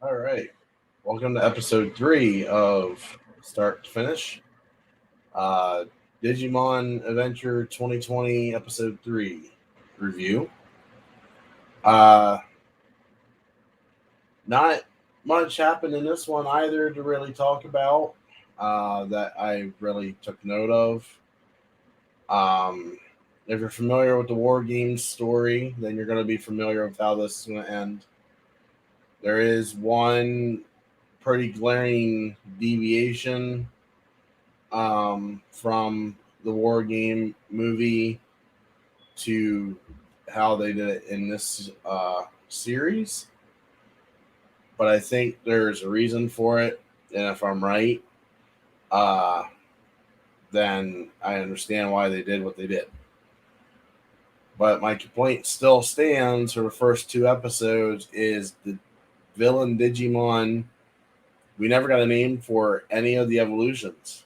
All right. Welcome to episode 3 of Start to Finish. Uh, Digimon Adventure 2020 episode 3 review. Uh, Not much happened in this one either to really talk about that I really took note of. Um, if you're familiar with the War Games story, then you're going to be familiar with how this is going to end. There is one pretty glaring deviation from the War Game movie to how they did it in this series. But I think there's a reason for it. And if I'm right, uh, then I understand why they did what they did. But my complaint still stands for the first 2 episodes is the villain Digimon. We never got a name for any of the evolutions.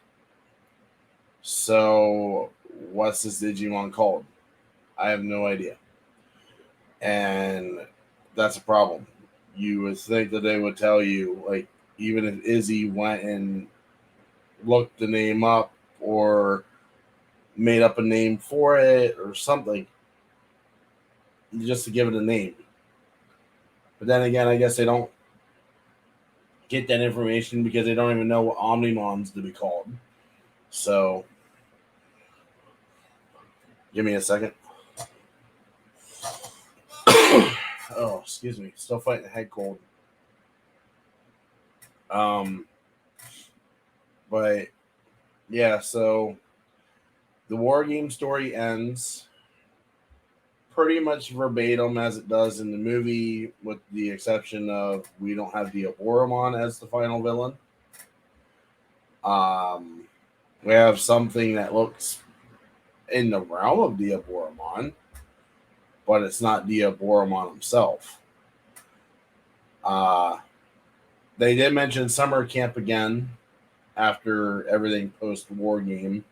So, what's this Digimon called? I have no idea. And that's a problem. You would think that they would tell you, like, even if Izzy went and looked the name up or made up a name for it or something, just to give it a name. But then again, I guess they don't get that information because they don't even know what Omnimons to be called. So, give me a second. Oh, excuse me. Still fighting a head cold. But yeah, so the War Game story ends pretty much verbatim as it does in the movie, with the exception of we don't have Diaboromon as the final villain. We have something that looks in the realm of Diaboromon, but it's not Diaboromon himself. They did mention summer camp again after everything post War Game.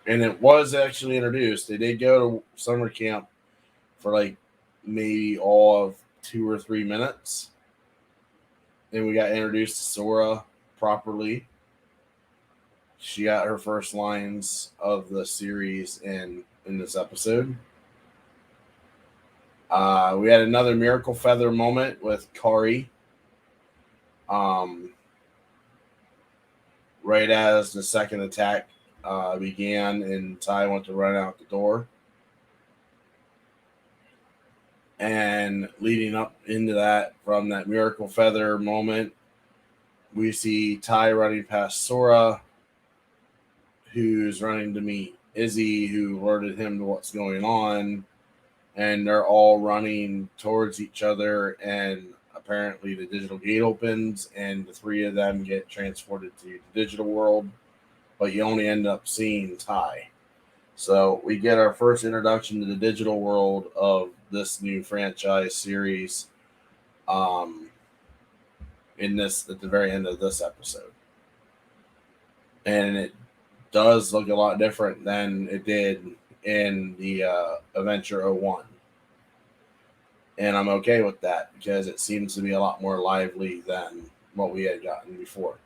And it was actually introduced. They did go to summer camp for like maybe all of 2 or 3 minutes. And we got introduced to Sora properly. She got her first lines of the series in this episode. We had another Miracle Feather moment with Kari. Right as the second attack began and Tai went to run out the door. And leading up into that, from that Miracle Feather moment, we see Tai running past Sora, who's running to meet Izzy, who alerted him to what's going on. And they're all running towards each other, and apparently the digital gate opens, and the 3 of them get transported to the digital world, but you only end up seeing Tai. So we get our first introduction to the digital world of this new franchise series in this at the very end of this episode. And it does look a lot different than it did in the Adventure 01. And I'm okay with that because it seems to be a lot more lively than what we had gotten before.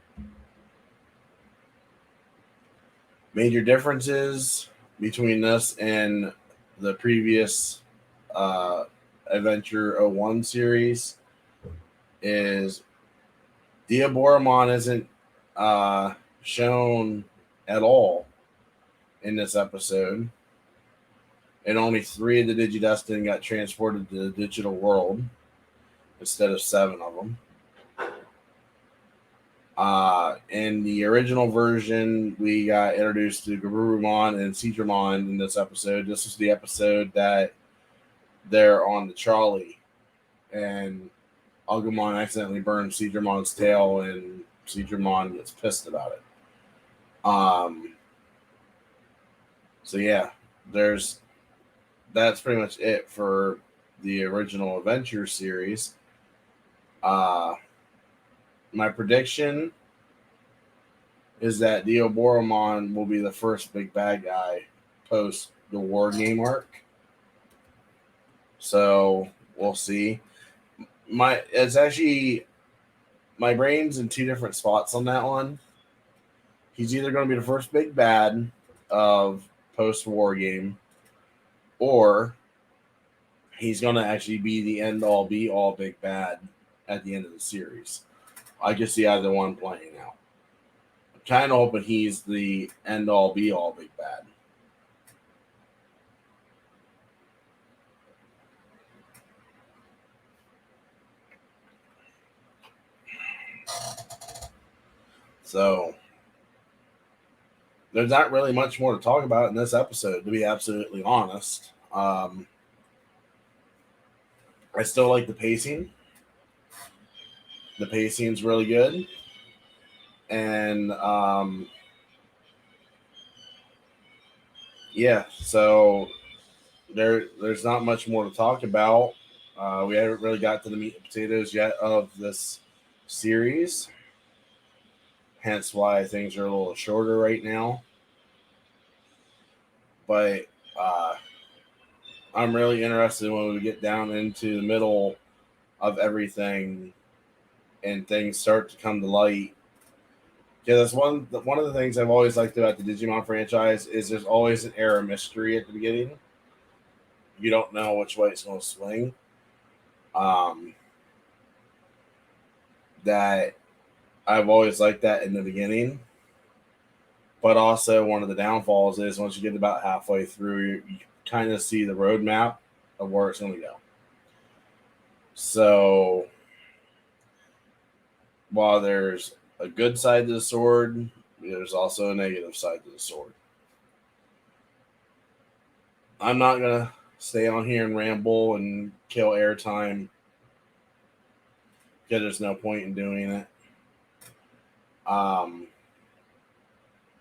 Major differences between this and the previous Adventure 01 series is Diaboromon isn't shown at all in this episode. And only 3 of the Digidestined got transported to the digital world instead of 7 of them. In the original version, we got introduced to Garurumon and Seadramon in this episode. This is the episode that they're on the trolley, and Agumon accidentally burns Seadramon's tail, and Seadramon gets pissed about it. So yeah, that's pretty much it for the original Adventure series. My prediction is that Diaboromon will be the first big bad guy post the War Game arc. So we'll see. It's actually my brain's in two different spots on that one. He's either going to be the first big bad of post-war game, or he's going to actually be the end-all, be-all big bad at the end of the series. I can see either one playing out. I'm kind of hoping he's the end-all, be-all big bad. So there's not really much more to talk about in this episode, to be absolutely honest. I still like the pacing. The pacing's really good. And yeah, so there's not much more to talk about. We haven't really got to the meat and potatoes yet of this series, hence why things are a little shorter right now. But I'm really interested when we get down into the middle of everything and things start to come to light. Yeah, that's one of the things I've always liked about the Digimon franchise is there's always an air of mystery at the beginning. You don't know which way it's going to swing. That I've always liked that in the beginning. But also one of the downfalls is once you get about halfway through, you kind of see the roadmap of where it's going to go. So while there's a good side to the sword, there's also a negative side to the sword. I'm not going to stay on here and ramble and kill airtime because there's no point in doing it.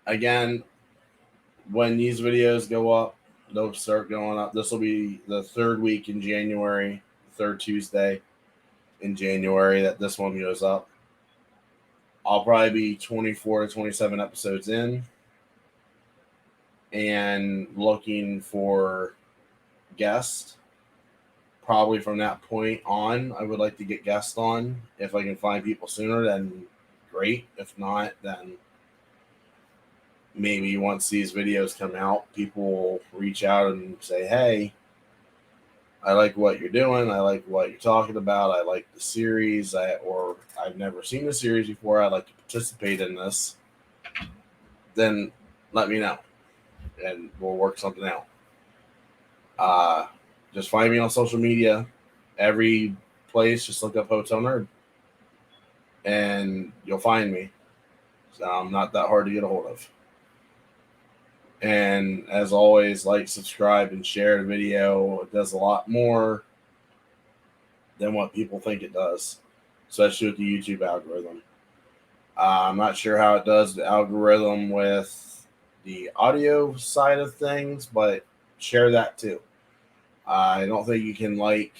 Again, when these videos go up, they'll start going up. This will be the third week in January, third Tuesday in January that this one goes up. I'll probably be 24 to 27 episodes in and looking for guests. Probably from that point on, I would like to get guests on. If I can find people sooner, then great. If not, then maybe once these videos come out, people will reach out and say, hey, I like what you're doing. I like what you're talking about. I like the series. Or I've never seen the series before. I'd like to participate in this. Then let me know, and we'll work something out. Just find me on social media. Every place, just look up Hotel Nerd, and you'll find me. So I'm not that hard to get a hold of. And as always, like, subscribe, and share the video. It does a lot more than what people think it does, especially with the YouTube algorithm. I'm not sure how it does the algorithm with the audio side of things, but share that too. I don't think you can like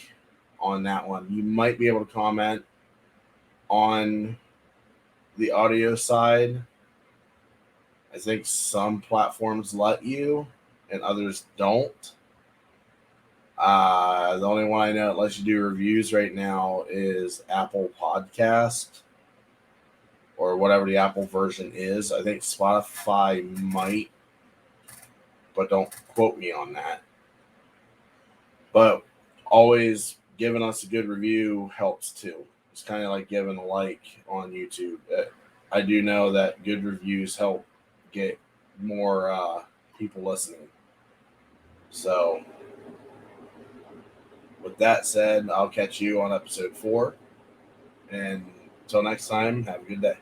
on that one. You might be able to comment on the audio side. I think some platforms let you and others don't. The only one I know that lets you do reviews right now is Apple Podcast or whatever the Apple version is. I think Spotify might, but don't quote me on that. But always giving us a good review helps too. It's kind of like giving a like on YouTube. I do know that good reviews help get more people listening. So with that said, I'll catch you on episode 4. And until next time, have a good day.